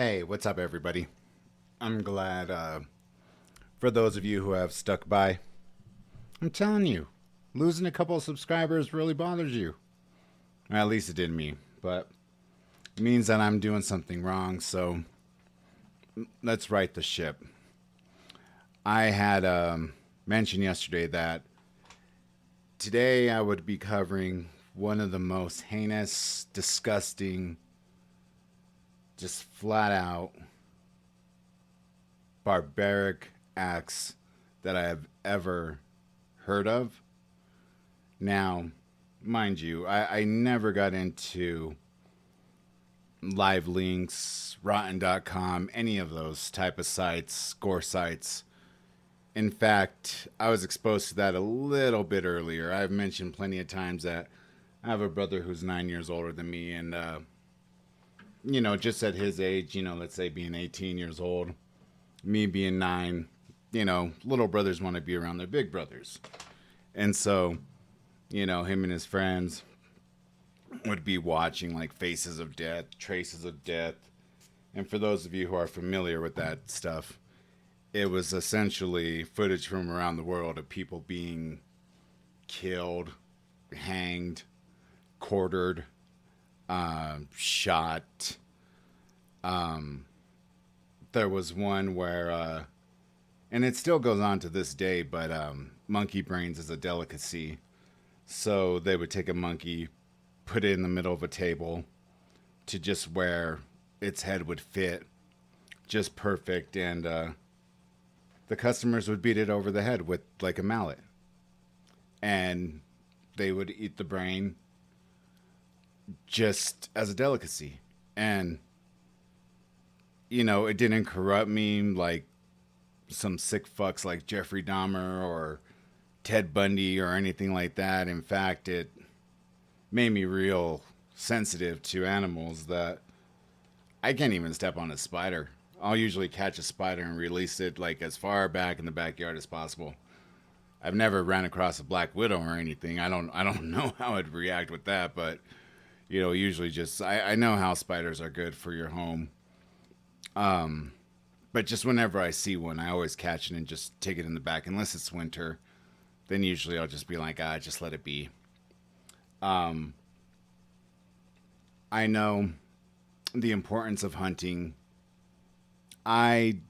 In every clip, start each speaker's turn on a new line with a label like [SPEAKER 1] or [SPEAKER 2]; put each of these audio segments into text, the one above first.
[SPEAKER 1] Hey, what's up, everybody? I'm glad for those of you who have stuck by. I'm telling you, losing a couple of subscribers really bothers you. Or at least it did me, but it means that I'm doing something wrong, so let's right the ship. I had mentioned yesterday that today I would be covering one of the most heinous, disgusting, just flat out barbaric acts that I have ever heard of. Now, mind you, I never got into live links, rotten.com, any of those type of sites, score sites. In fact, I was exposed to that a little bit earlier. I've mentioned plenty of times that I have a brother who's 9 years older than me, and just at his age, let's say being 18 years old, me being nine, little brothers want to be around their big brothers. And so, him and his friends would be watching like Faces of Death, Traces of Death. And for those of you who are familiar with that stuff, it was essentially footage from around the world of people being killed, hanged, quartered, shot. There was one where and it still goes on to this day, but monkey brains is a delicacy. So they would take a monkey, put it in the middle of a table to just where its head would fit just perfect, and the customers would beat it over the head with like a mallet, and they would eat the brain just as a delicacy. And it didn't corrupt me like some sick fucks like Jeffrey Dahmer or Ted Bundy or anything like that. In fact, it made me real sensitive to animals that I can't even step on a spider. I'll usually catch a spider and release it like as far back in the backyard as possible. I've never ran across a black widow or anything. I don't know how I'd react with that, but usually just I know how spiders are good for your home. But just whenever I see one, I always catch it and just take it in the back. Unless it's winter, then usually I'll just be like, just let it be. Um, I know the importance of hunting. I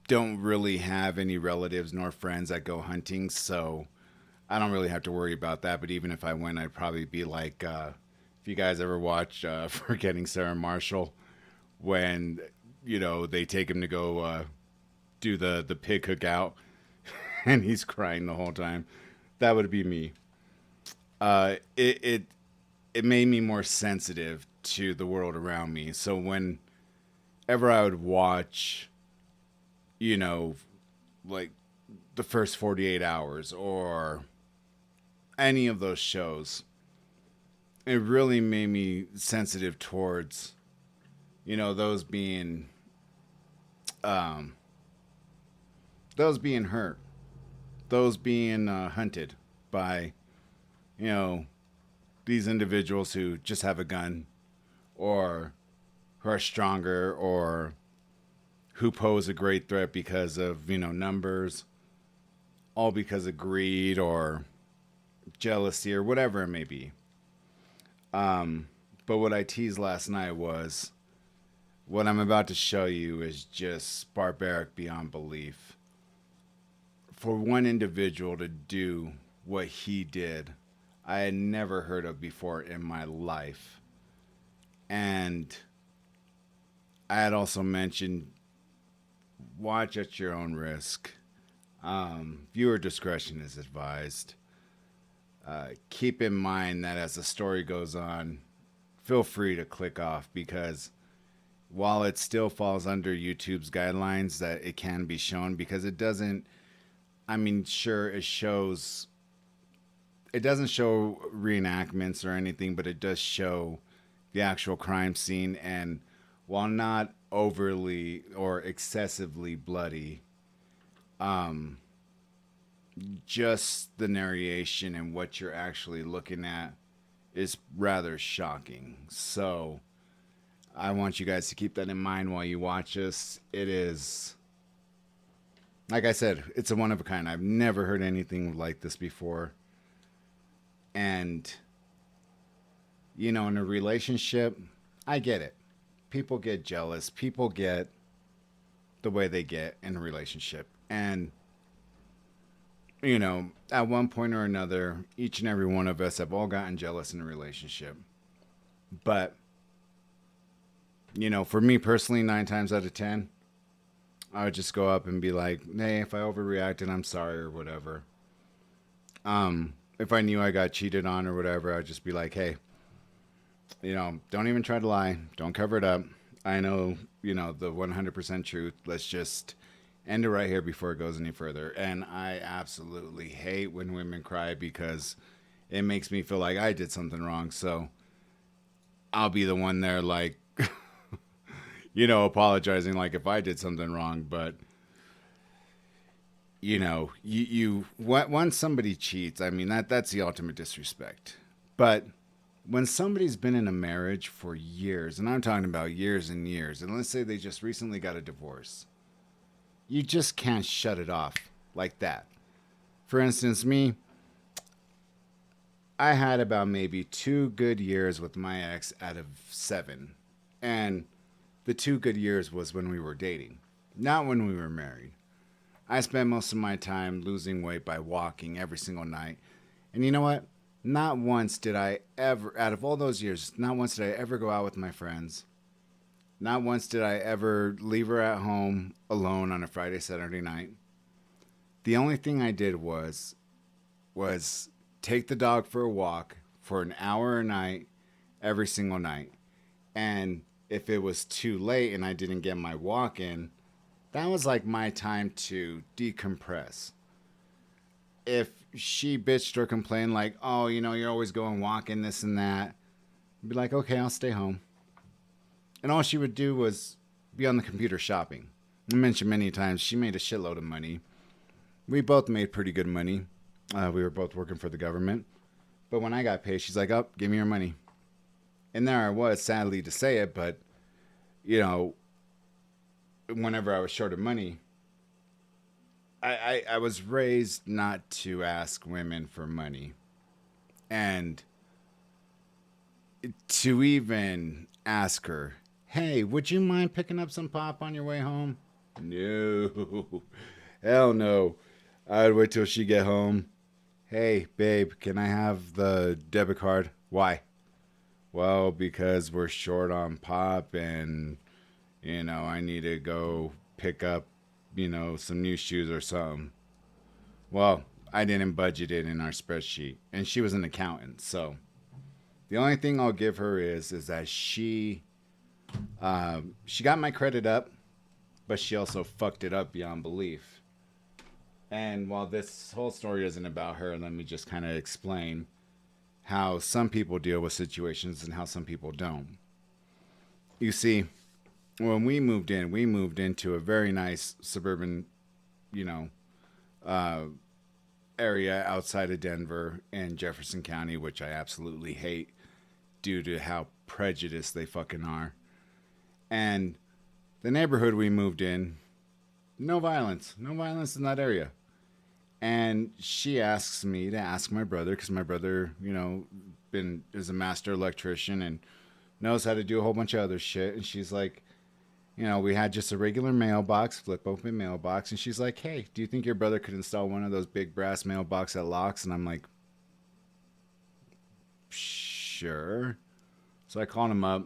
[SPEAKER 1] don't really have any relatives nor friends that go hunting, so I don't really have to worry about that. But even if I went, I'd probably be like, if you guys ever watch Forgetting Sarah Marshall, when they take him to go do the pig cookout, and he's crying the whole time. That would be me. It made me more sensitive to the world around me. So whenever I would watch, you know, like the first 48 hours or any of those shows, it really made me sensitive towards, those um, being hurt, those being hunted by, you know, these individuals who just have a gun or who are stronger or who pose a great threat because of, numbers, all because of greed or jealousy or whatever it may be. But what I teased last night was what I'm about to show you is just barbaric beyond belief. For one individual to do what he did, I had never heard of before in my life. And I had also mentioned watch at your own risk. Viewer discretion is advised. Keep in mind that as the story goes on, feel free to click off because while it still falls under YouTube's guidelines that it can be shown because it doesn't, sure, it doesn't show reenactments or anything, but it does show the actual crime scene. And while not overly or excessively bloody, um, just the narration and what you're actually looking at is rather shocking. So, I want you guys to keep that in mind while you watch this. It is, like I said, it's a one of a kind. I've never heard anything like this before. And, in a relationship, I get it. People get jealous. People get the way they get in a relationship. And, at one point or another, each and every one of us have all gotten jealous in a relationship. But, for me personally, 9 times out of 10, I would just go up and be like, hey, if I overreacted, I'm sorry or whatever. If I knew I got cheated on or whatever, I'd just be like, hey, don't even try to lie. Don't cover it up. I know, the 100% truth. Let's just end it right here before it goes any further. And I absolutely hate when women cry because it makes me feel like I did something wrong. So I'll be the one there, like, apologizing like if I did something wrong. But, once somebody cheats, I mean, that's the ultimate disrespect. But when somebody's been in a marriage for years, and I'm talking about years and years, and let's say they just recently got a divorce, you just can't shut it off like that. For instance, me, I had about maybe 2 good years with my ex out of 7. And the 2 good years was when we were dating, not when we were married. I spent most of my time losing weight by walking every single night. And you know what? Not once did I ever, out of all those years, not once did I ever go out with my friends. Not once did I ever leave her at home alone on a Friday, Saturday night. The only thing I did was take the dog for a walk for an hour a night, every single night. And if it was too late and I didn't get my walk in, that was like my time to decompress. If she bitched or complained like, oh, you're always going walking, this and that, I'd be like, okay, I'll stay home. And all she would do was be on the computer shopping. I mentioned many times she made a shitload of money. We both made pretty good money. We were both working for the government. But when I got paid, she's like, oh, give me your money. And there I was, sadly to say it, but, whenever I was short of money, I was raised not to ask women for money. And to even ask her, hey, would you mind picking up some pop on your way home? No. Hell no. I'd wait till she get home. Hey, babe, can I have the debit card? Why? Well, because we're short on pop and, I need to go pick up, some new shoes or something. Well, I didn't budget it in our spreadsheet. And she was an accountant. So the only thing I'll give her is that she got my credit up, but she also fucked it up beyond belief. And while this whole story isn't about her, let me just kind of explain how some people deal with situations and how some people don't. You see, when we moved into a very nice suburban, you know, uh, area outside of Denver in Jefferson County, which I absolutely hate due to how prejudiced they fucking are. And the neighborhood we moved in, no violence in that area. And she asks me to ask my brother, because my brother, is a master electrician and knows how to do a whole bunch of other shit. And she's like, we had just a regular mailbox, flip open mailbox. And she's like, hey, do you think your brother could install one of those big brass mailbox that locks? And I'm like, sure. So I called him up.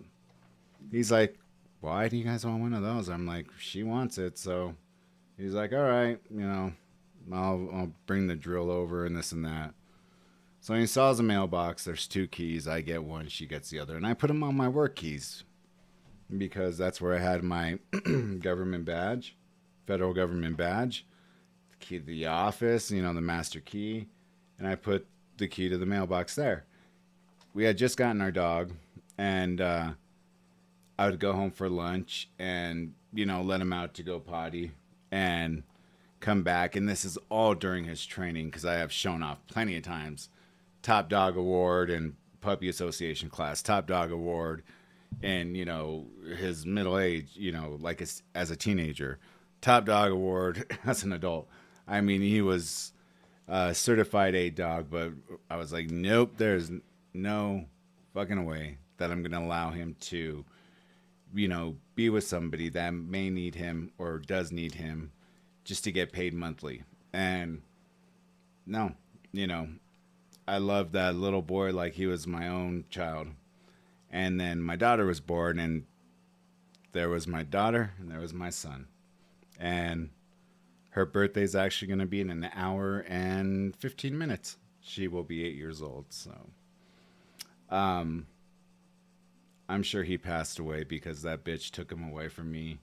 [SPEAKER 1] He's like, why do you guys want one of those? I'm like, she wants it. So he's like, all right, I'll bring the drill over and this and that. So he installs a mailbox. There's 2 keys. I get one. She gets the other. And I put them on my work keys because that's where I had my government badge, federal government badge, the key to the office, the master key. And I put the key to the mailbox there. We had just gotten our dog, and I would go home for lunch and, let him out to go potty and come back. And this is all during his training because I have shown off plenty of times. Top dog award and puppy association class, top dog award, in, his middle age, like as a teenager. Top dog award as an adult. I mean, he was certified A dog, but I was like, nope, there's no fucking way that I'm going to allow him to, be with somebody that may need him or does need him just to get paid monthly. And no, you know, I loved that little boy like he was my own child. And then my daughter was born, and there was my daughter and there was my son. And her birthday's actually going to be in an hour and 15 minutes. She will be 8 years old. So I'm sure he passed away because that bitch took him away from me,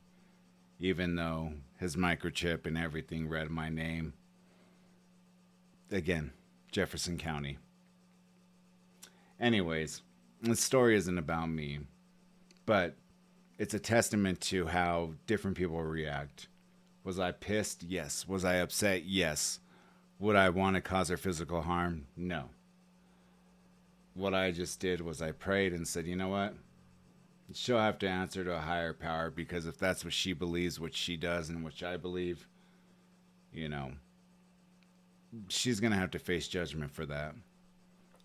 [SPEAKER 1] even though his microchip and everything read my name. Again, Jefferson County. Anyways, the story isn't about me, but it's a testament to how different people react. Was I pissed? Yes. Was I upset? Yes. Would I want to cause her physical harm? No. What I just did was I prayed and said, you know what? She'll have to answer to a higher power, because if that's what she believes, what she does, and which I believe, you know, she's going to have to face judgment for that.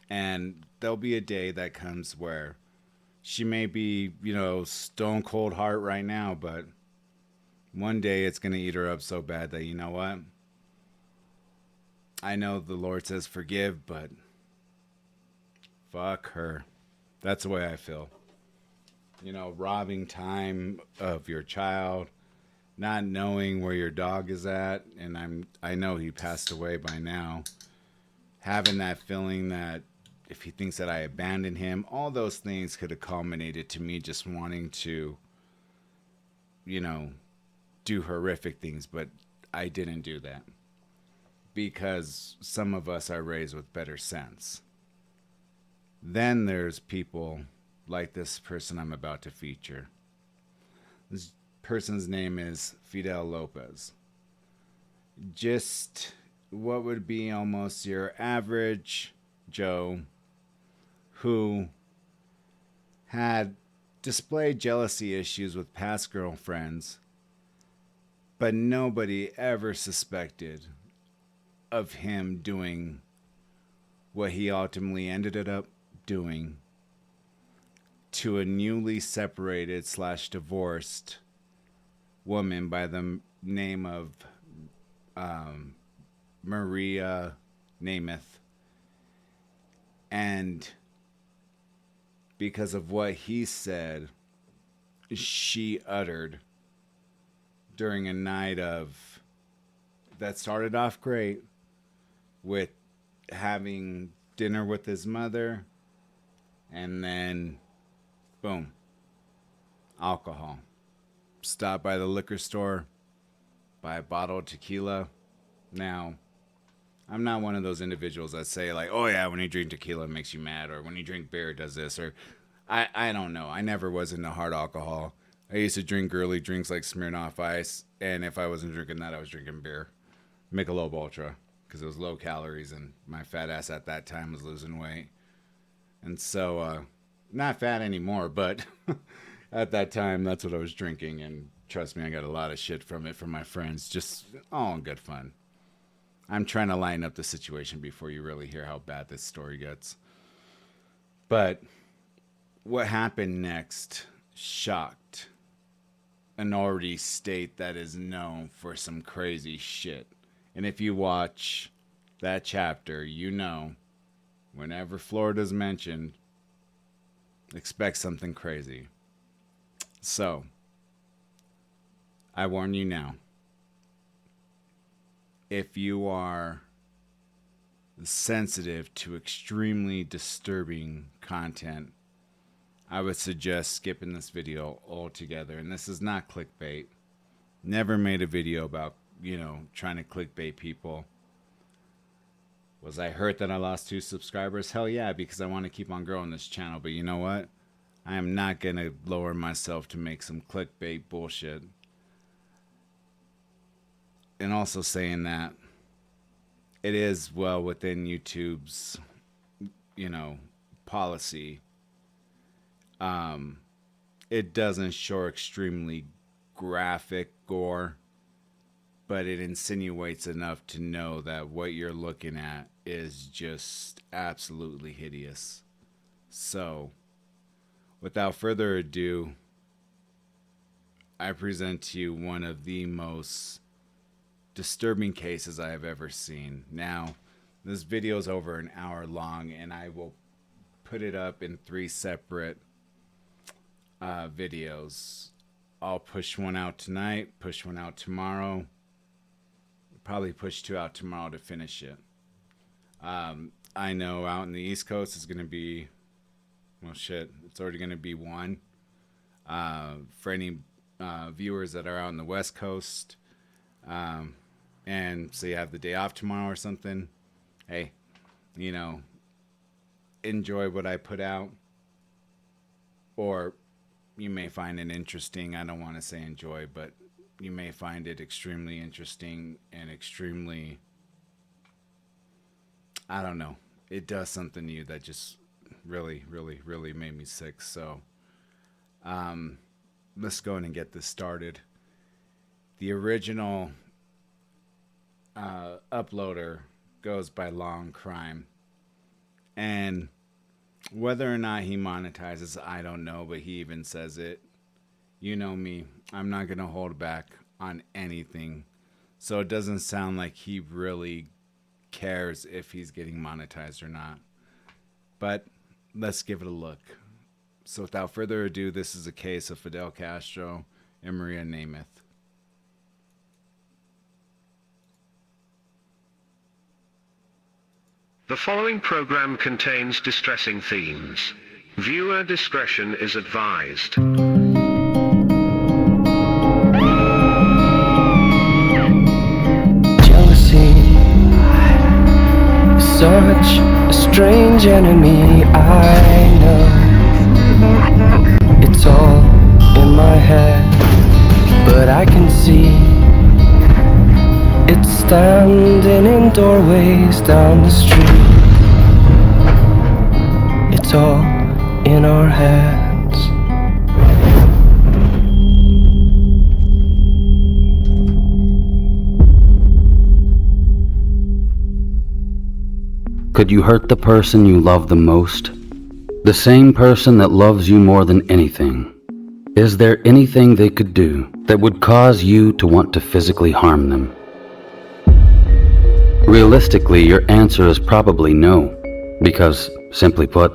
[SPEAKER 1] And there'll be a day that comes where she may be, stone cold heart right now, but one day it's going to eat her up so bad that, you know what? I know the Lord says forgive, but fuck her. That's the way I feel. Robbing time of your child, not knowing where your dog is at, and I know he passed away by now. Having that feeling that if he thinks that I abandoned him, all those things could have culminated to me just wanting to, do horrific things, but I didn't do that because some of us are raised with better sense. Then there's people like this person I'm about to feature. This person's name is Fidel Lopez. Just what would be almost your average Joe who had displayed jealousy issues with past girlfriends, but nobody ever suspected of him doing what he ultimately ended up doing to a newly separated / divorced woman by the name of Maria Nemeth. And because of what he said, she uttered during a night of that started off great with having dinner with his mother, and then boom, alcohol. Stop by the liquor store, buy a bottle of tequila. Now, I'm not one of those individuals that say like, oh yeah, when you drink tequila it makes you mad, or when you drink beer it does this, or I don't know. I never was into hard alcohol. I used to drink girly drinks like Smirnoff Ice, and if I wasn't drinking that, I was drinking beer. Michelob Ultra, because it was low calories, and my fat ass at that time was losing weight. And so, not fat anymore, but at that time, that's what I was drinking. And trust me, I got a lot of shit from it from my friends. Just all in good fun. I'm trying to line up the situation before you really hear how bad this story gets. But what happened next shocked an already state that is known for some crazy shit. And if you watch that chapter, whenever Florida's mentioned, expect something crazy. So, I warn you now. If you are sensitive to extremely disturbing content, I would suggest skipping this video altogether. And this is not clickbait. Never made a video about, trying to clickbait people. Was I hurt that I lost 2 subscribers? Hell yeah, because I want to keep on growing this channel. But you know what? I am not going to lower myself to make some clickbait bullshit. And also saying that it is well within YouTube's, policy it doesn't show extremely graphic gore, but it insinuates enough to know that what you're looking at is just absolutely hideous. So, without further ado, I present to you one of the most disturbing cases I have ever seen. Now, this video is over an hour long, and I will put it up in 3 separate videos. I'll push one out tonight, push one out tomorrow, probably push 2 out tomorrow to finish it. I know out in the East Coast it's going to be, well, shit, it's already going to be 1. For any viewers that are out in the West Coast, and so you have the day off tomorrow or something, hey, you know, enjoy what I put out, or you may find it interesting. I don't want to say enjoy, but you may find it extremely interesting and extremely, I don't know, it does something to you that just really, really, really made me sick. So let's go in and get this started. The original uploader goes by Long Crime, and whether or not he monetizes, I don't know, but he even says it. You know me, I'm not gonna hold back on anything, so it doesn't sound like he really cares if he's getting monetized or not. But let's give it a look. So without further ado, this is a case of Fidel Castro and Maria Nemeth.
[SPEAKER 2] The following program contains distressing themes. Viewer discretion is advised.
[SPEAKER 3] Jealousy is such a strange enemy. I know it's all in my head, but I can see it's standing in doorways down the street. It's all in our heads.
[SPEAKER 4] Could you hurt the person you love the most? The same person that loves you more than anything? Is there anything they could do that would cause you to want to physically harm them? Realistically, your answer is probably no, because, simply put,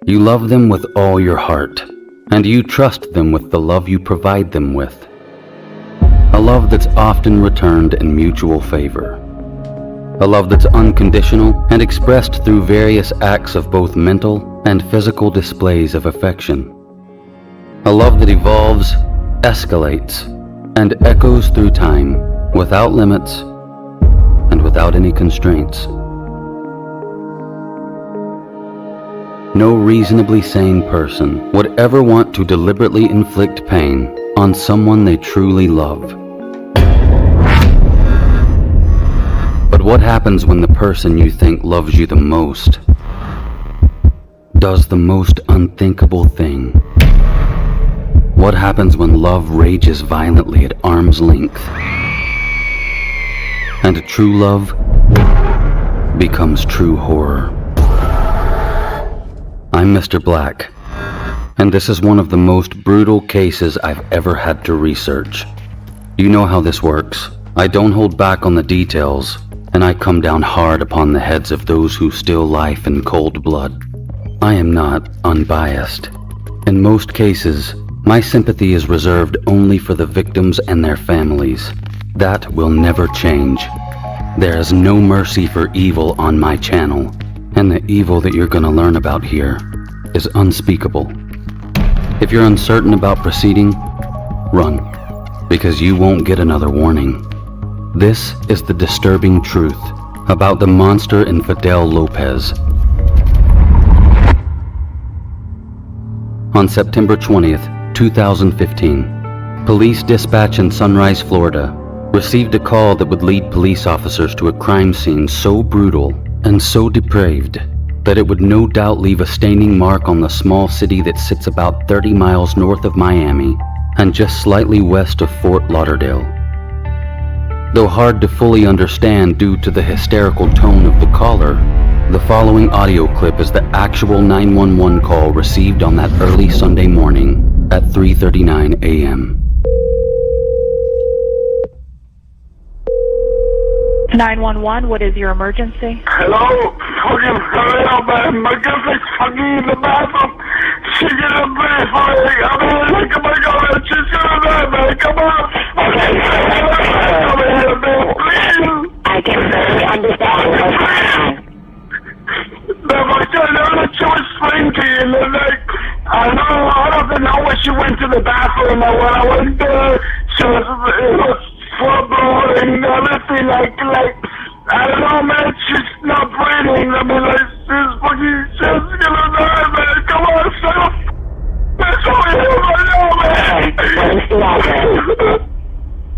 [SPEAKER 4] you love them with all your heart, and you trust them with the love you provide them with. A love that's often returned in mutual favor. A love that's unconditional and expressed through various acts of both mental and physical displays of affection. A love that evolves, escalates, and echoes through time without limits and without any constraints. No reasonably sane person would ever want to deliberately inflict pain on someone they truly love. But what happens when the person you think loves you the most does the most unthinkable thing? What happens when love rages violently at arm's length, and true love becomes true horror? I'm Mr. Black, and this is one of the most brutal cases I've ever had to research. You know how this works. I don't hold back on the details, and I come down hard upon the heads of those who steal life in cold blood. I am not unbiased. In most cases, my sympathy is reserved only for the victims and their families. That will never change. There is no mercy for evil on my channel, and the evil that you're gonna learn about here is unspeakable. If you're uncertain about proceeding, run, because you won't get another warning. This is the disturbing truth about the monster in Fidel Lopez. On September 20th, 2015, police dispatch in Sunrise, Florida, received a call that would lead police officers to a crime scene so brutal and so depraved that it would no doubt leave a staining mark on the small city that sits about 30 miles north of Miami and just slightly west of Fort Lauderdale. Though hard to fully understand due to the hysterical tone of the caller, the following audio clip is the actual 911 call received on that early Sunday morning at 3:39 a.m.
[SPEAKER 5] 911, what is your emergency?
[SPEAKER 6] Hello? Fucking hurry up, man. My girlfriend's fucking in the bathroom. She gonna breathe for me. I mean, like, oh my God, she's gonna die, man. Come on. Okay, come here, man. Please. I can barely understand what's going on. No, my God, she was sprinting, and like, I don't know when she went to the bathroom, and when I went there, it was full blood and everything, like, I don't know, man, she's not breathing. I mean, like, she's gonna die, man. Come on, son. That's all you right now, man.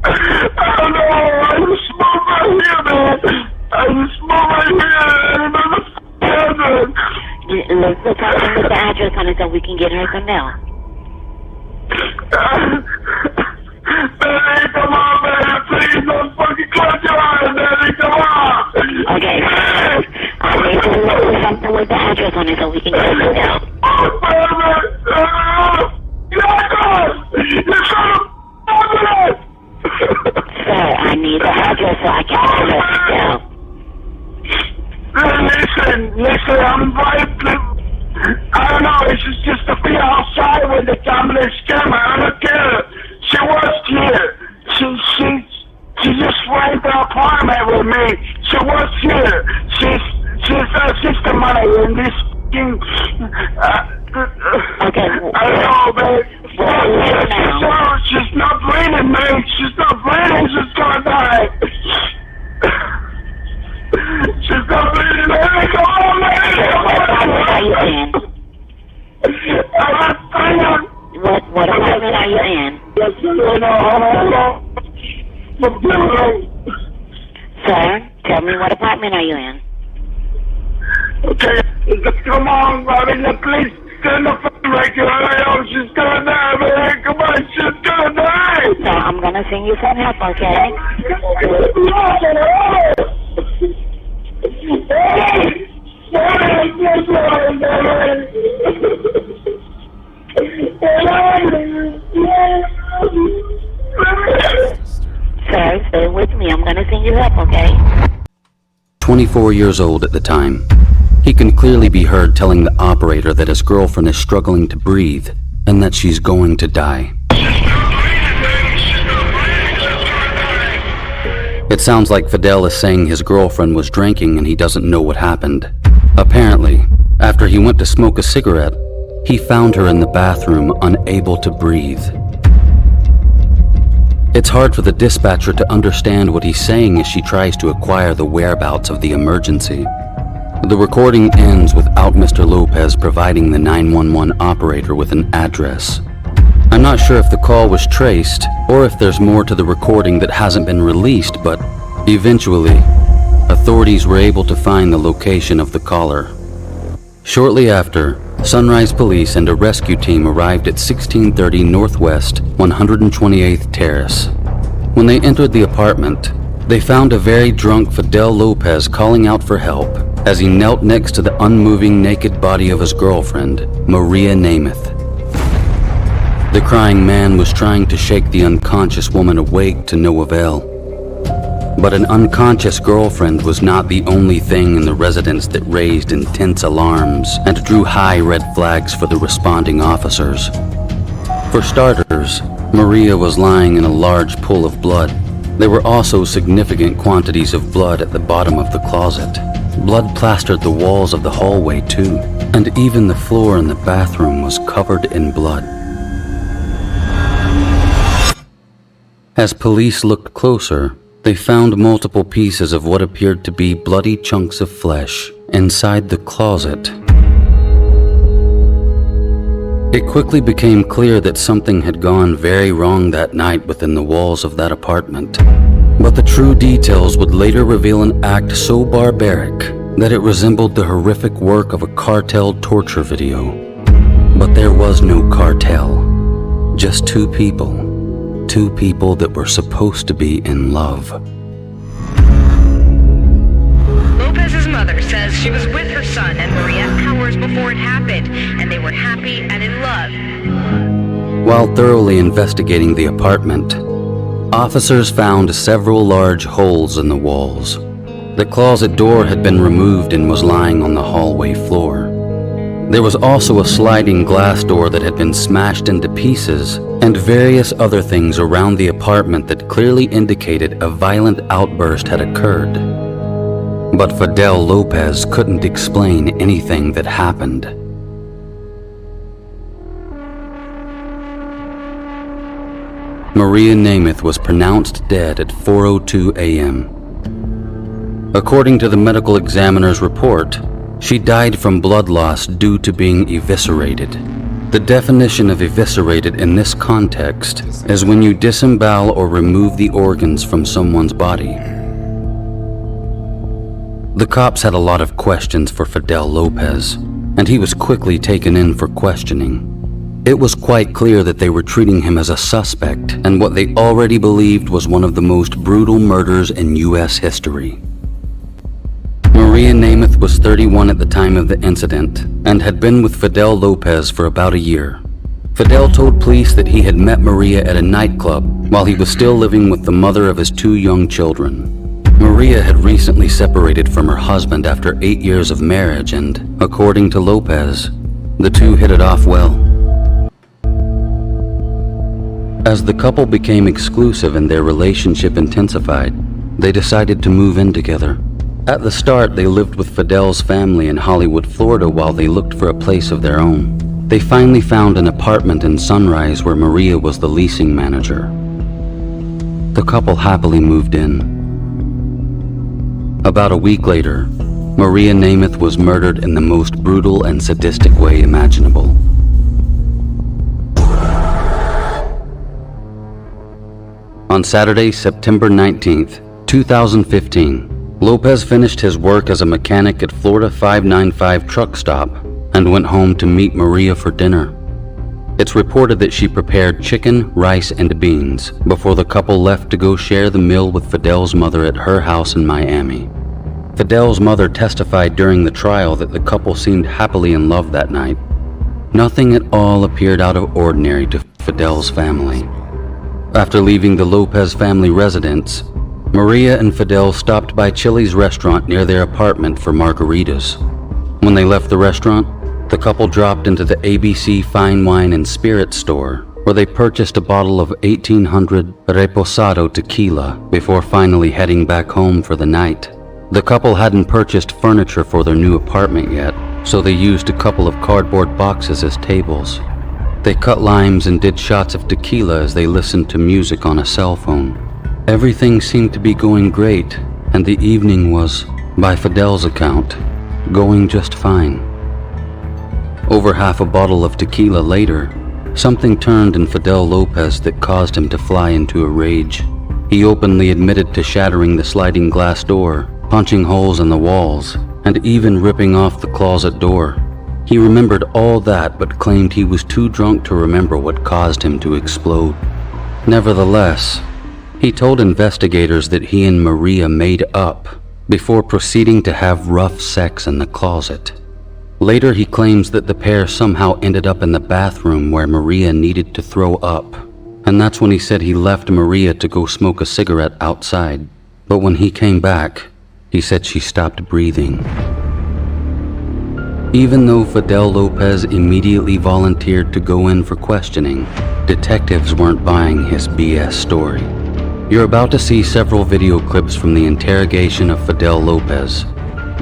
[SPEAKER 6] I don't know, I just moved right here, man. I just moved right here, and another f***ing
[SPEAKER 7] Let's tell them the address on it so we can get her some mail.
[SPEAKER 6] Daddy, come on, man. Please don't fucking close your eyes, Daddy. Come on.
[SPEAKER 7] Okay. I need to know something with the address on it so we can get her some mail.
[SPEAKER 6] Oh, man. You son of a
[SPEAKER 7] Sir, I need the address so I can get her some mail.
[SPEAKER 6] Listen, I'm right. I don't know, it's just to be outside with the dominant scammer. I don't care. She was here. She just rented the apartment with me. She was here. She's a sister money in this fucking
[SPEAKER 7] okay.
[SPEAKER 6] I don't know, man. She's not breathing, man. She's not breathing. She's gonna die. She's not breathing, man. Come on, man.
[SPEAKER 7] What apartment are you in? What apartment are you in? Sir, tell me what apartment are you in?
[SPEAKER 6] Okay, come on, Robin, please turn the phone right here. She's gonna die, man. Come on, she's gonna die.
[SPEAKER 7] So I'm gonna send you some help, okay? Sir, stay with me. I'm gonna send you help, okay?
[SPEAKER 4] 24 years old at the time, he can clearly be heard telling the operator that his girlfriend is struggling to breathe and that she's going to die. It sounds like Fidel is saying his girlfriend was drinking and he doesn't know what happened. Apparently, after he went to smoke a cigarette, he found her in the bathroom unable to breathe. It's hard for the dispatcher to understand what he's saying as she tries to acquire the whereabouts of the emergency. The recording ends without Mr. Lopez providing the 911 operator with an address. I'm not sure if the call was traced or if there's more to the recording that hasn't been released, but eventually, authorities were able to find the location of the caller. Shortly after, Sunrise Police and a rescue team arrived at 1630 Northwest 128th Terrace. When they entered the apartment, they found a very drunk Fidel Lopez calling out for help as he knelt next to the unmoving naked body of his girlfriend, Maria Nemeth. The crying man was trying to shake the unconscious woman awake to no avail. But an unconscious girlfriend was not the only thing in the residence that raised intense alarms and drew high red flags for the responding officers. For starters, Maria was lying in a large pool of blood. There were also significant quantities of blood at the bottom of the closet. Blood plastered the walls of the hallway too, and even the floor in the bathroom was covered in blood. As police looked closer, they found multiple pieces of what appeared to be bloody chunks of flesh inside the closet. It quickly became clear that something had gone very wrong that night within the walls of that apartment. But the true details would later reveal an act so barbaric that it resembled the horrific work of a cartel torture video. But there was no cartel, just two people that were supposed to be in love.
[SPEAKER 8] Lopez's mother says she was with her son and Maria hours before it happened, and they were happy and in love.
[SPEAKER 4] While thoroughly investigating the apartment, officers found several large holes in the walls. The closet door had been removed and was lying on the hallway floor. There was also a sliding glass door that had been smashed into pieces, and various other things around the apartment that clearly indicated a violent outburst had occurred. But Fidel Lopez couldn't explain anything that happened. Maria Nemeth was pronounced dead at 4:02 a.m. According to the medical examiner's report, she died from blood loss due to being eviscerated. The definition of eviscerated in this context is when you disembowel or remove the organs from someone's body. The cops had a lot of questions for Fidel Lopez, and he was quickly taken in for questioning. It was quite clear that they were treating him as a suspect and what they already believed was one of the most brutal murders in U.S. history. Maria Nemeth was 31 at the time of the incident and had been with Fidel Lopez for about a year. Fidel told police that he had met Maria at a nightclub while he was still living with the mother of his two young children. Maria had recently separated from her husband after 8 years of marriage and, according to Lopez, the two hit it off well. As the couple became exclusive and their relationship intensified, they decided to move in together. At the start, they lived with Fidel's family in Hollywood, Florida while they looked for a place of their own. They finally found an apartment in Sunrise where Maria was the leasing manager. The couple happily moved in. About a week later, Maria Nemeth was murdered in the most brutal and sadistic way imaginable. On Saturday, September 19th, 2015, Lopez finished his work as a mechanic at Florida 595 truck stop and went home to meet Maria for dinner. It's reported that she prepared chicken, rice, and beans before the couple left to go share the meal with Fidel's mother at her house in Miami. Fidel's mother testified during the trial that the couple seemed happily in love that night. Nothing at all appeared out of ordinary to Fidel's family. After leaving the Lopez family residence, Maria and Fidel stopped by Chili's restaurant near their apartment for margaritas. When they left the restaurant, the couple dropped into the ABC Fine Wine and Spirits store, where they purchased a bottle of 1800 Reposado tequila before finally heading back home for the night. The couple hadn't purchased furniture for their new apartment yet, so they used a couple of cardboard boxes as tables. They cut limes and did shots of tequila as they listened to music on a cell phone. Everything seemed to be going great, and the evening was, by Fidel's account, going just fine. Over half a bottle of tequila later, something turned in Fidel Lopez that caused him to fly into a rage. He openly admitted to shattering the sliding glass door, punching holes in the walls, and even ripping off the closet door. He remembered all that but claimed he was too drunk to remember what caused him to explode. Nevertheless, he told investigators that he and Maria made up before proceeding to have rough sex in the closet. Later, he claims that the pair somehow ended up in the bathroom where Maria needed to throw up, and that's when he said he left Maria to go smoke a cigarette outside. But when he came back, he said she stopped breathing. Even though Fidel Lopez immediately volunteered to go in for questioning, detectives weren't buying his BS story. You're about to see several video clips from the interrogation of Fidel Lopez.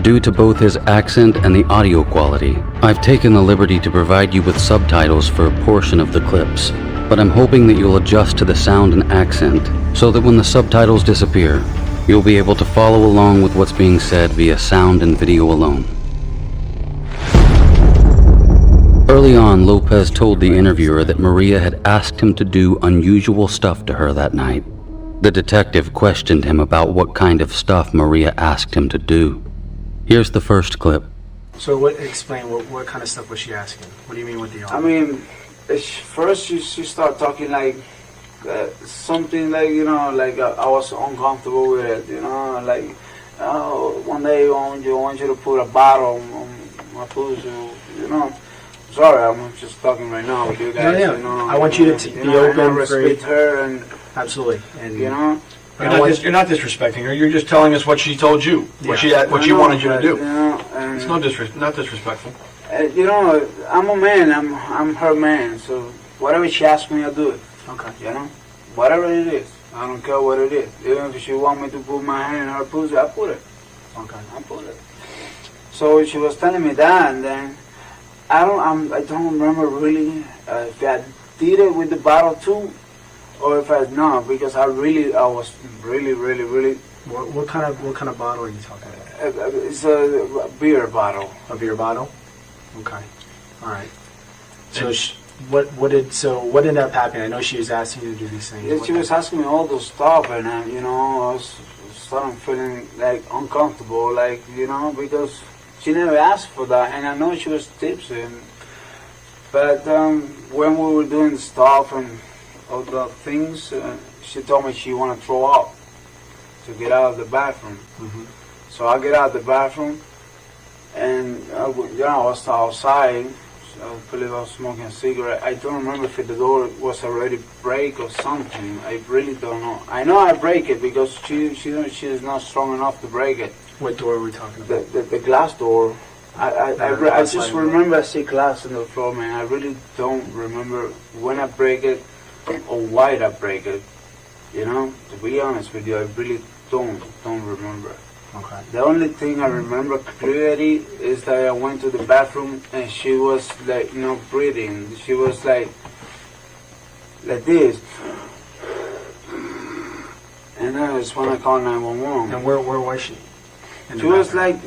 [SPEAKER 4] Due to both his accent and the audio quality, I've taken the liberty to provide you with subtitles for a portion of the clips, but I'm hoping that you'll adjust to the sound and accent so that when the subtitles disappear, you'll be able to follow along with what's being said via sound and video alone. Early on, Lopez told the interviewer that Maria had asked him to do unusual stuff to her that night. The detective questioned him about what kind of stuff Maria asked him to do. Here's the first clip.
[SPEAKER 9] So explain what kind of stuff was she asking? What do you mean with the
[SPEAKER 6] I mean, first she started talking like something like, you know, like I was uncomfortable with it, you know, like one day I want you to put a bottle on my pussy, you know. Sorry, I'm just talking right now with you guys.
[SPEAKER 9] Yeah.
[SPEAKER 6] You know,
[SPEAKER 9] I want you to be open,
[SPEAKER 6] and I respect her, and
[SPEAKER 9] absolutely, and
[SPEAKER 6] you know.
[SPEAKER 10] You're not disrespecting her. You're just telling us what she told you, what she wanted you to do.
[SPEAKER 6] You know, and
[SPEAKER 10] It's not disrespectful.
[SPEAKER 6] you know, I'm a man. I'm her man. So whatever she asks me, I'll do it.
[SPEAKER 9] okay.
[SPEAKER 6] You know, whatever it is, I don't care what it is. Even if she want me to put my hand in her pussy, I put it.
[SPEAKER 9] Okay.
[SPEAKER 6] I put it. So she was telling me that, and then I don't remember really if I did it with the bottle too, or if I not, because I was really.
[SPEAKER 9] What kind of bottle are you talking about?
[SPEAKER 6] It's a beer bottle.
[SPEAKER 9] A beer bottle. Okay. All right. So what ended up happening? I know she was asking you to do these things.
[SPEAKER 6] Yeah, she was asking me all those stuff, and you know, I was starting feeling like uncomfortable, like, you know, because she never asked for that, and I know she was tipsy. But when we were doing the stuff and all the things, she told me she wanted to throw up to get out of the bathroom.
[SPEAKER 9] Mm-hmm.
[SPEAKER 6] So I get out of the bathroom, and you know, I was outside. I believe I was smoking a cigarette. I don't remember if the door was already break or something. I really don't know. I know I break it because she is not strong enough to break it.
[SPEAKER 9] What door are we talking about?
[SPEAKER 6] The glass door. I just remember I see glass on the floor, man. I really don't remember when I break it or why I break it. You know, to be honest with you, I really don't remember.
[SPEAKER 9] Okay.
[SPEAKER 6] The only thing I remember clearly is that I went to the bathroom and she was like, you know, breathing. She was like this. And that is when I called 911.
[SPEAKER 9] And where was she?
[SPEAKER 6] She was like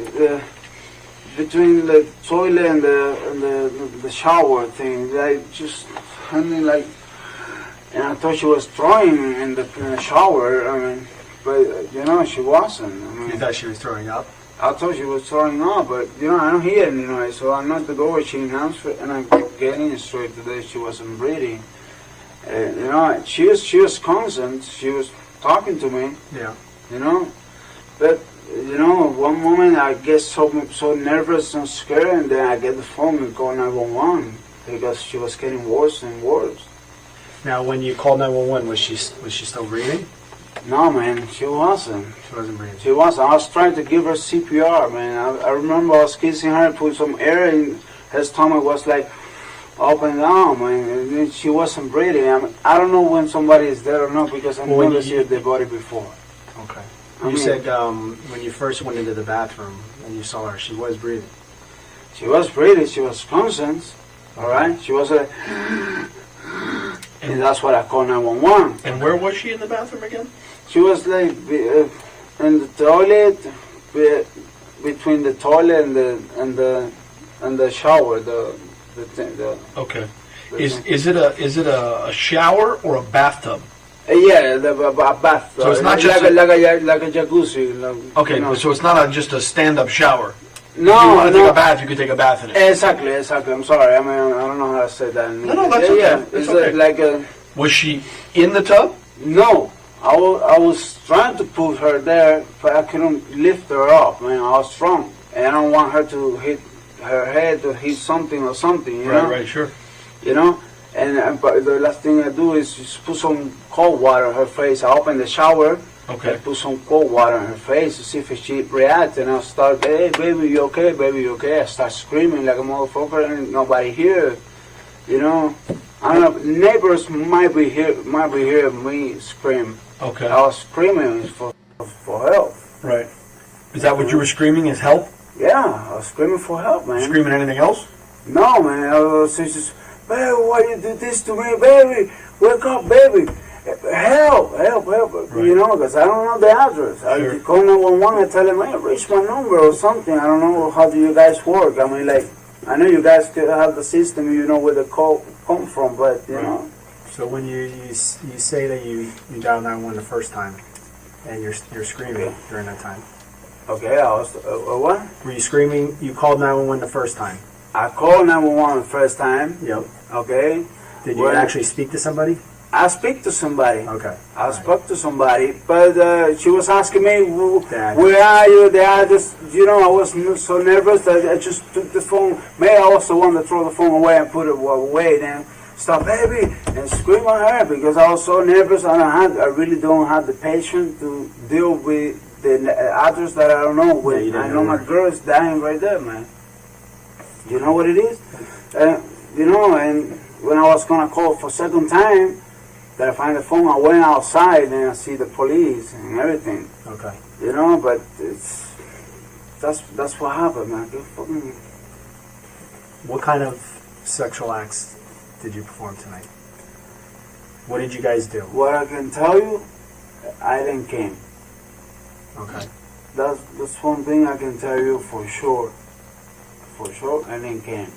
[SPEAKER 6] between the toilet and the shower thing. Like just handling like, and I thought she was throwing in the shower. I mean, but you know, she wasn't. I mean,
[SPEAKER 9] You thought she was throwing up?
[SPEAKER 6] I thought she was throwing up, but you know, I don't hear any noise. So I knocked the door. She announced it, and I'm getting straight to that she wasn't breathing. You know, she was constant. She was talking to me.
[SPEAKER 9] Yeah.
[SPEAKER 6] You know, but you know, one moment I get so nervous and scared, and then I get the phone and call 911 because she was getting worse and worse.
[SPEAKER 9] Now, when you called 911, was she still breathing?
[SPEAKER 6] No, man, she wasn't.
[SPEAKER 9] She wasn't breathing.
[SPEAKER 6] She wasn't. I was trying to give her CPR, man. I remember I was kissing her and put some air in her stomach. Was like up and down, man. And then she wasn't breathing. I mean, I don't know when somebody is dead or not because I've never seen their body before.
[SPEAKER 9] Okay.
[SPEAKER 6] I
[SPEAKER 9] You
[SPEAKER 6] mean,
[SPEAKER 9] said when you first went into the bathroom and you saw her, she was breathing.
[SPEAKER 6] She was breathing. She was conscious. All right. She was a. And that's what I call 911.
[SPEAKER 10] And where was she in the bathroom again?
[SPEAKER 6] She was like in the toilet, between the toilet and the shower.
[SPEAKER 10] Okay. Is it a shower or a bathtub?
[SPEAKER 6] Yeah, a bath.
[SPEAKER 10] So it's not just
[SPEAKER 6] like a jacuzzi. Like,
[SPEAKER 10] okay,
[SPEAKER 6] you know.
[SPEAKER 10] so it's not just a stand-up shower.
[SPEAKER 6] No,
[SPEAKER 10] if you want to
[SPEAKER 6] no.
[SPEAKER 10] take a bath, you could take a bath in it.
[SPEAKER 6] Exactly. I'm sorry. I mean, I don't know how to say that.
[SPEAKER 10] No, that's okay.
[SPEAKER 6] Yeah,
[SPEAKER 10] That's
[SPEAKER 6] it's
[SPEAKER 10] okay.
[SPEAKER 6] like a.
[SPEAKER 10] Was she in the tub?
[SPEAKER 6] No, I was trying to put her there, but I couldn't lift her up. Man, I was strong, and I don't want her to hit her head or hit something or something. You know?
[SPEAKER 10] Right, sure.
[SPEAKER 6] You know. And but the last thing I do is just put some cold water on her face. I open the shower.
[SPEAKER 10] Okay.
[SPEAKER 6] I put some cold water on her face to see if she reacts, and I start, hey, baby, you okay? Baby, you okay? I start screaming like a motherfucker, and nobody here. You know, I don't know. Neighbors might be hear me scream.
[SPEAKER 10] Okay.
[SPEAKER 6] I was screaming for help.
[SPEAKER 10] Right. Is that what you were screaming? Is help?
[SPEAKER 6] Yeah, I was screaming for help, man.
[SPEAKER 10] Screaming anything else?
[SPEAKER 6] No, man. I was just, baby, why you do this to me, baby? Wake up, baby. Help. Right. You know, because I don't know the address.
[SPEAKER 10] Sure.
[SPEAKER 6] I call 911 and tell them, hey, reach my number or something. I don't know how do you guys work. I mean, like, I know you guys still have the system, you know where the call come from, but, you know.
[SPEAKER 9] So when you say that you dialed 911 the first time, and you're screaming during that time,
[SPEAKER 11] Okay, I was, what?
[SPEAKER 9] Were you screaming? You called 911 the first time?
[SPEAKER 11] I called 911 the first time.
[SPEAKER 9] Yep.
[SPEAKER 11] Okay.
[SPEAKER 9] Did you actually speak to somebody?
[SPEAKER 11] I speak to somebody.
[SPEAKER 9] Okay.
[SPEAKER 11] I spoke to somebody, but she was asking me, where are you? I just, I was so nervous that I just took the phone. Maybe I was the one that threw the phone away and put it away. Then stop, baby, and scream at her because I was so nervous. I really don't have the patience to deal with the address that I don't know. I know my girl is dying right there, man. You know what it is? And when I was gonna call for second time, that I find the phone, I went outside and I see the police and everything.
[SPEAKER 9] Okay.
[SPEAKER 11] But that's what happened, man.
[SPEAKER 9] What kind of sexual acts did you perform tonight? What did you guys do?
[SPEAKER 11] What I can tell you, I didn't came.
[SPEAKER 9] Okay.
[SPEAKER 11] That's one thing I can tell you for sure. For sure, I didn't came.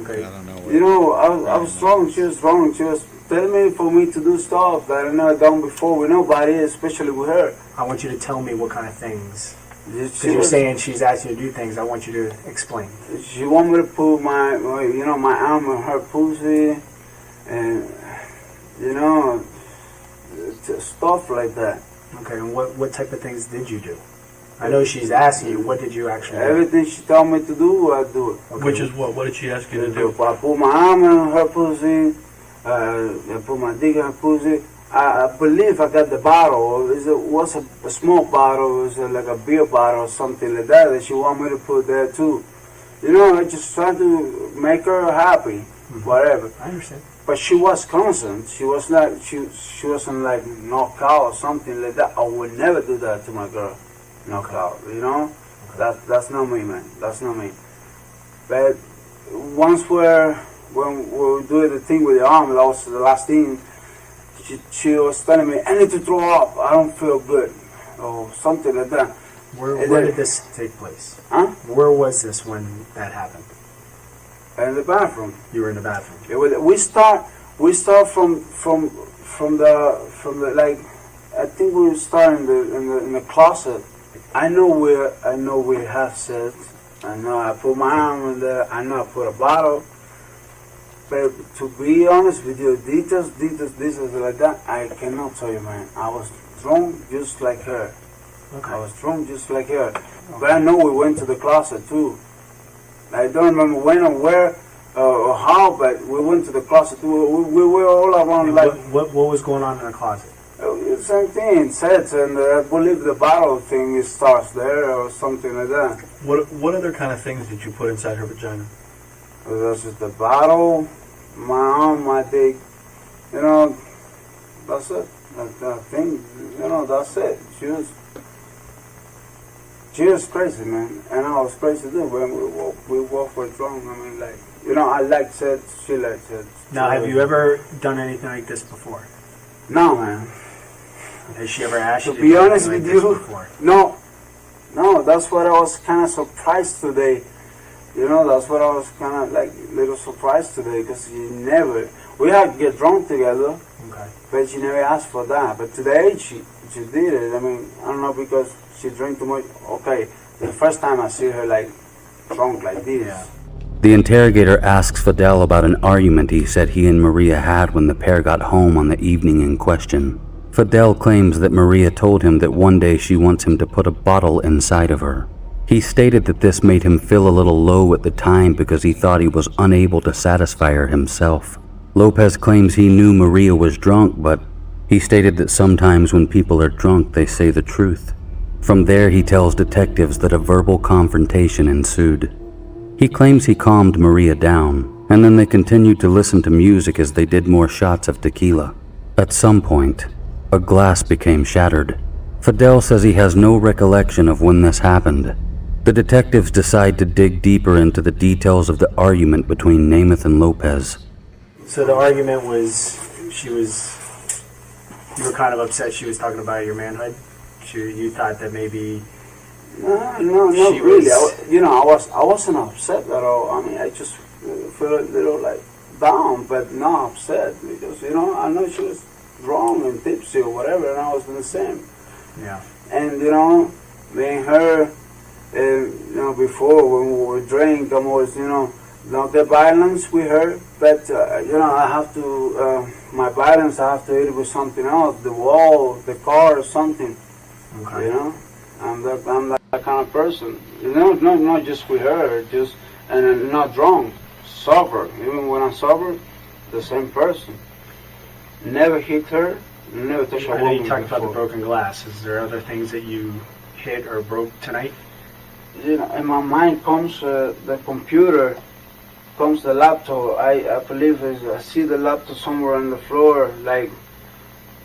[SPEAKER 9] Okay.
[SPEAKER 1] I don't know.
[SPEAKER 11] I was wrong. She was wrong. She was telling me for me to do stuff that I never done before with nobody, especially with her.
[SPEAKER 9] I want you to tell me what kind of things. Because
[SPEAKER 11] You're
[SPEAKER 9] saying she's asked you to do things. I want you to explain.
[SPEAKER 11] She want me to put my arm in her pussy, and stuff like that.
[SPEAKER 9] Okay. And what type of things did you do? I know she's asking you. What did you actually do?
[SPEAKER 11] Everything she told me to do, I do it.
[SPEAKER 10] Okay. Which is what? What did she ask you to do?
[SPEAKER 11] I put my arm in her pussy. I put my dick in her pussy. I believe I got the bottle. It was a small bottle. It was like a beer bottle or something like that. That she want me to put there too. I just tried to make her happy, whatever.
[SPEAKER 9] I understand.
[SPEAKER 11] But she was constant. She was not. She wasn't like knocked out or something like that. I would never do that to my girl. Knocked out. That's not me, man. That's not me. But once when we were doing the thing with the arm, that was the last thing. She was telling me, I need to throw up. I don't feel good, or something like that.
[SPEAKER 9] Where did this take place?
[SPEAKER 11] Huh?
[SPEAKER 9] Where was this when that happened?
[SPEAKER 11] In the bathroom.
[SPEAKER 9] You were in the bathroom.
[SPEAKER 11] We start from the like. I think we start in the closet. I know we have sex. I know I put my arm in there. I know I put a bottle. But to be honest with you, details like that, I cannot tell you, man. I was drunk just like her.
[SPEAKER 9] Okay.
[SPEAKER 11] I was drunk just like her. Okay. But I know we went to the closet too. I don't remember when or where or how, but we went to the closet too. We were all around. Like
[SPEAKER 9] what was going on in the closet?
[SPEAKER 11] Same thing, sets, and I believe the bottle thing starts there or something like that.
[SPEAKER 10] What other kind of things did you put inside her vagina?
[SPEAKER 11] That's just the bottle, my arm, my dick. That's it. That thing, that's it. She was crazy, man, and I was crazy too. When we both were drunk. I mean, like, I liked sex, she liked sex.
[SPEAKER 9] Now, have you ever done anything like this before?
[SPEAKER 11] No, man.
[SPEAKER 9] Has she ever asked you
[SPEAKER 11] to be honest with you?
[SPEAKER 9] Before?
[SPEAKER 11] No. That's what I was kind of surprised today. That's what I was kind of like little surprised today because we had to get drunk together.
[SPEAKER 9] Okay.
[SPEAKER 11] But she never asked for that. But today she did it. I mean, I don't know because she drank too much. Okay, the first time I see her like drunk like this.
[SPEAKER 9] Yeah.
[SPEAKER 4] The interrogator asks Fidel about an argument he said he and Maria had when the pair got home on the evening in question. Fidel claims that Maria told him that one day she wants him to put a bottle inside of her. He stated that this made him feel a little low at the time because he thought he was unable to satisfy her himself. Lopez claims he knew Maria was drunk, but he stated that sometimes when people are drunk, they say the truth. From there, he tells detectives that a verbal confrontation ensued. He claims he calmed Maria down, and then they continued to listen to music as they did more shots of tequila. At some point, a glass became shattered. Fidel says he has no recollection of when this happened. The detectives decide to dig deeper into the details of the argument between Nemeth and Lopez.
[SPEAKER 9] So the argument was, you were kind of upset she was talking about your manhood? You thought that maybe...
[SPEAKER 11] No, not really. I wasn't upset at all. I mean, I just feel a little like down, but not upset because, I know she was drunk and tipsy or whatever, and I was the same.
[SPEAKER 9] Yeah.
[SPEAKER 11] And, me and her, before when we were drink, I was, not the violence we heard, but I have to, my violence, I have to hit it with something else, the wall, the car, or something.
[SPEAKER 9] Okay.
[SPEAKER 11] I'm that kind of person. Not just with her, and I'm not drunk, sober. Even when I'm sober, the same person. Never hit her, never touched a
[SPEAKER 9] I know
[SPEAKER 11] woman
[SPEAKER 9] you talked about the
[SPEAKER 11] before.
[SPEAKER 9] broken glass. Is there other things that you hit or broke tonight?
[SPEAKER 11] In my mind comes the computer, comes the laptop. I believe I see the laptop somewhere on the floor, like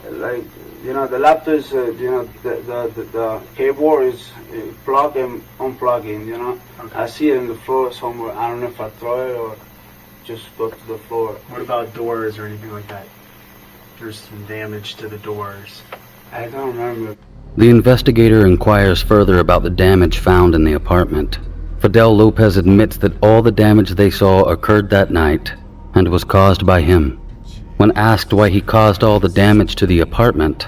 [SPEAKER 11] the laptop is the keyboard is plug and unplugging.
[SPEAKER 9] Okay.
[SPEAKER 11] I see it on the floor somewhere. I don't know if I throw it or just go to the floor.
[SPEAKER 9] What about doors or anything like that? There's some damage to the doors.
[SPEAKER 11] I don't remember.
[SPEAKER 4] The investigator inquires further about the damage found in the apartment. Fidel Lopez admits that all the damage they saw occurred that night and was caused by him. When asked why he caused all the damage to the apartment,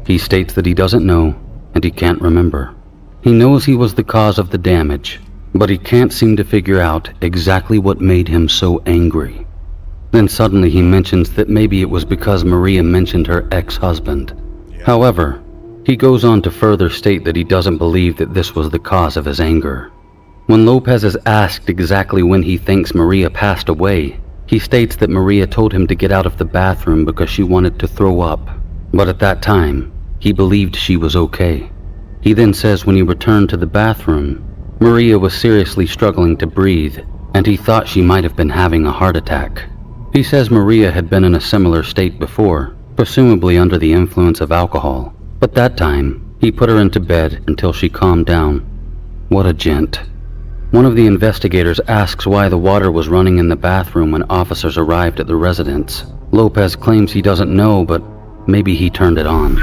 [SPEAKER 4] he states that he doesn't know and he can't remember. He knows he was the cause of the damage, but he can't seem to figure out exactly what made him so angry. Then suddenly he mentions that maybe it was because Maria mentioned her ex-husband. However, he goes on to further state that he doesn't believe that this was the cause of his anger. When Lopez is asked exactly when he thinks Maria passed away, he states that Maria told him to get out of the bathroom because she wanted to throw up, but at that time, he believed she was okay. He then says when he returned to the bathroom, Maria was seriously struggling to breathe, and he thought she might have been having a heart attack. He says Maria had been in a similar state before, presumably under the influence of alcohol, but that time, he put her into bed until she calmed down. What a gent. One of the investigators asks why the water was running in the bathroom when officers arrived at the residence. Lopez claims he doesn't know, but maybe he turned it on.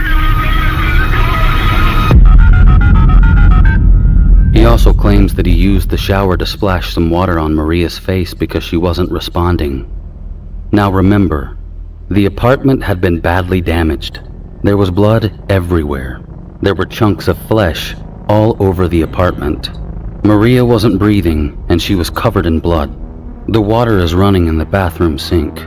[SPEAKER 4] He also claims that he used the shower to splash some water on Maria's face because she wasn't responding. Now remember, the apartment had been badly damaged. There was blood everywhere. There were chunks of flesh all over the apartment. Maria wasn't breathing, and she was covered in blood. The water is running in the bathroom sink.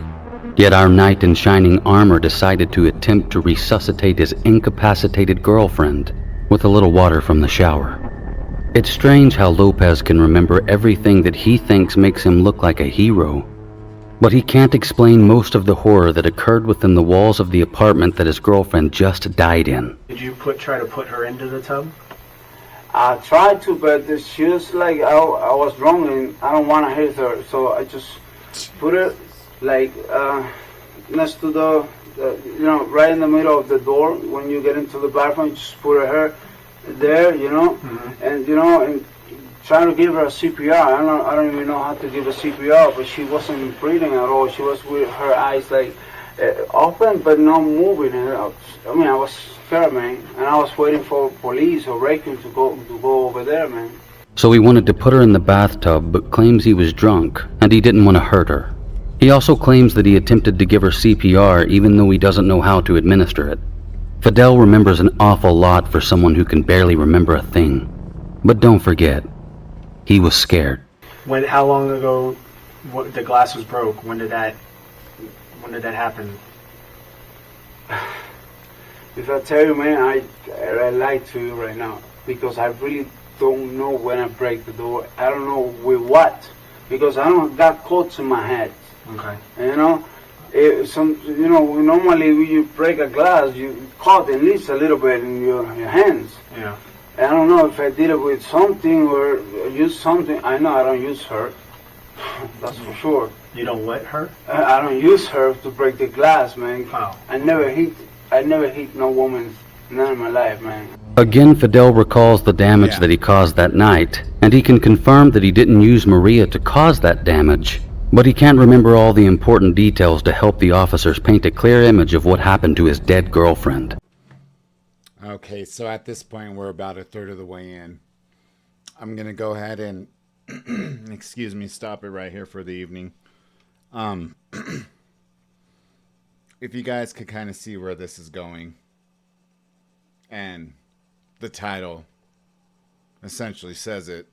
[SPEAKER 4] Yet our knight in shining armor decided to attempt to resuscitate his incapacitated girlfriend with a little water from the shower. It's strange how Lopez can remember everything that he thinks makes him look like a hero, but he can't explain most of the horror that occurred within the walls of the apartment that his girlfriend just died in.
[SPEAKER 9] Did you try to put her into the tub?
[SPEAKER 11] I tried to, but she was like, I was wrong and I don't want to hit her, so I just put her like next to the right in the middle of the door. When you get into the bathroom, you just put her there,
[SPEAKER 9] Mm-hmm.
[SPEAKER 11] and and trying to give her a CPR. I don't even know how to give a CPR, but she wasn't breathing at all. She was with her eyes like open but not moving. I mean, I was scared, man, and I was waiting for police or Reagan to go over there, man.
[SPEAKER 4] So he wanted to put her in the bathtub, but claims he was drunk and he didn't want to hurt her. He also claims that he attempted to give her CPR even though he doesn't know how to administer it. Fidel remembers an awful lot for someone who can barely remember a thing. But don't forget, he was scared.
[SPEAKER 9] How long ago the glass was broke? When did that happen?
[SPEAKER 11] If I tell you, man, I lie to you right now because I really don't know when I break the door. I don't know with what, because I don't got cuts in my head.
[SPEAKER 9] Okay.
[SPEAKER 11] Normally when you break a glass, you cut at least a little bit in your hands.
[SPEAKER 9] Yeah.
[SPEAKER 11] I don't know if I did it with something or use something. I know I don't use her. That's for sure.
[SPEAKER 9] You don't let her?
[SPEAKER 11] I don't use her to break the glass, man.
[SPEAKER 9] Oh.
[SPEAKER 11] I never hit no woman, none in my life, man.
[SPEAKER 4] Again, Fidel recalls the damage that he caused that night, and he can confirm that he didn't use Maria to cause that damage, but he can't remember all the important details to help the officers paint a clear image of what happened to his dead girlfriend.
[SPEAKER 1] Okay, so at this point, we're about a third of the way in. I'm going to go ahead and, stop it right here for the evening. If you guys could kind of see where this is going, and the title, essentially says it,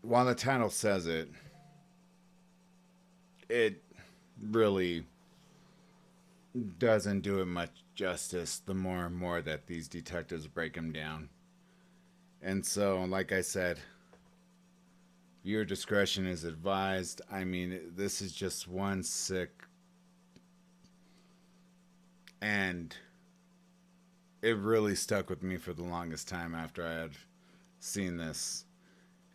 [SPEAKER 1] while the title says it, it really doesn't do it much justice the more and more that these detectives break him down. And so, like I said, viewer discretion is advised. I mean, this is just one sick, and it really stuck with me for the longest time after I had seen this.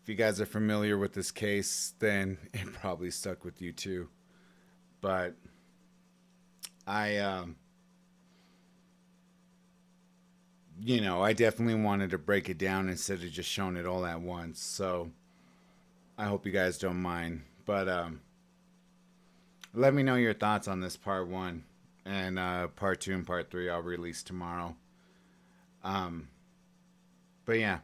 [SPEAKER 1] If you guys are familiar with this case, then it probably stuck with you too. But I definitely wanted to break it down instead of just showing it all at once. So I hope you guys don't mind. But let me know your thoughts on this part 1. And part 2 and part 3 I'll release tomorrow. But yeah.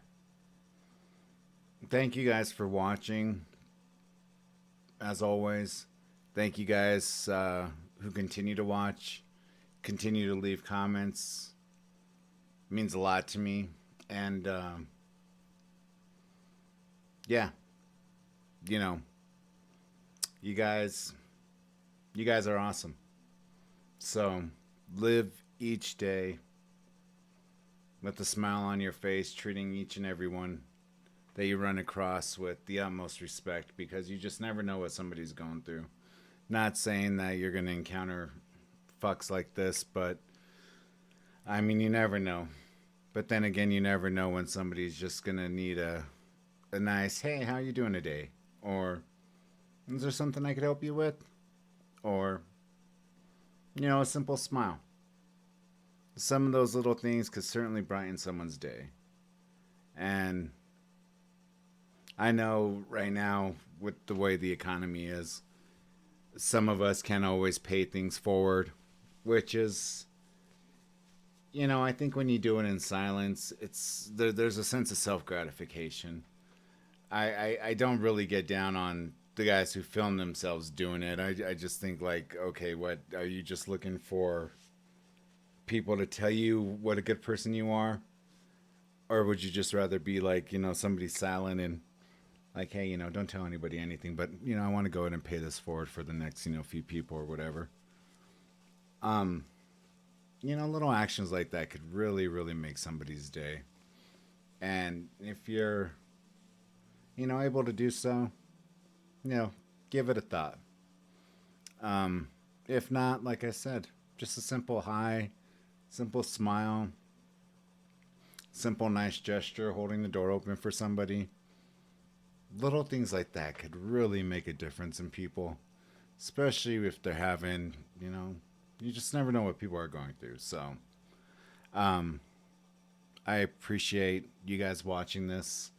[SPEAKER 1] Thank you guys for watching. As always, thank you guys who continue to watch, continue to leave comments. It means a lot to me. And yeah, you guys are awesome. So live each day with a smile on your face, treating each and every one that you run across with the utmost respect, because you just never know what somebody's going through. Not saying that you're going to encounter fucks like this, but I mean, you never know. But then again, you never know when somebody's just going to need a nice, hey, how you doing today? Or, is there something I could help you with? Or, a simple smile. Some of those little things could certainly brighten someone's day. And I know right now, with the way the economy is, some of us can't always pay things forward, which is, I think when you do it in silence, there's a sense of self-gratification. I don't really get down on the guys who film themselves doing it. I just think like, okay, what, are you just looking for people to tell you what a good person you are? Or would you just rather be like, somebody silent and like, hey, don't tell anybody anything, but, I want to go ahead and pay this forward for the next, few people or whatever. Little actions like that could really, really make somebody's day. And if you're, able to do so, give it a thought. If not, like I said, just a simple hi, simple smile, simple nice gesture, holding the door open for somebody. Little things like that could really make a difference in people, especially if they're having, you just never know what people are going through. So, I appreciate you guys watching this.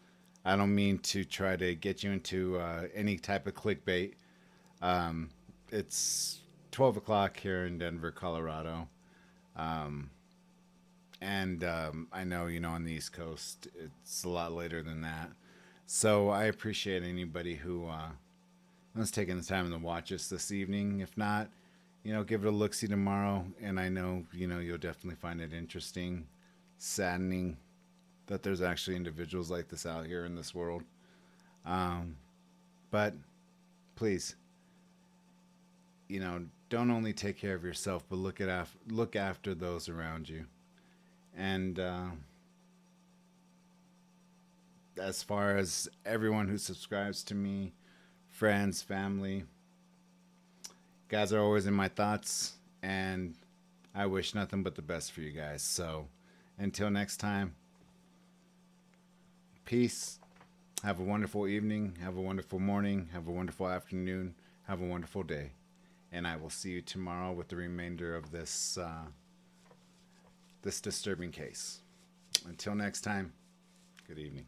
[SPEAKER 1] I don't mean to try to get you into any type of clickbait. It's 12 o'clock here in Denver, Colorado. And I know, on the East Coast, it's a lot later than that. So I appreciate anybody who was taking the time to watch us this evening. If not, give it a look-see tomorrow. And I know, you'll definitely find it interesting, saddening that there's actually individuals like this out here in this world. But please, don't only take care of yourself, but look after those around you. And as far as everyone who subscribes to me, friends, family, guys are always in my thoughts, and I wish nothing but the best for you guys. So until next time, peace. Have a wonderful evening. Have a wonderful morning. Have a wonderful afternoon. Have a wonderful day. And I will see you tomorrow with the remainder of this this disturbing case. Until next time, good evening.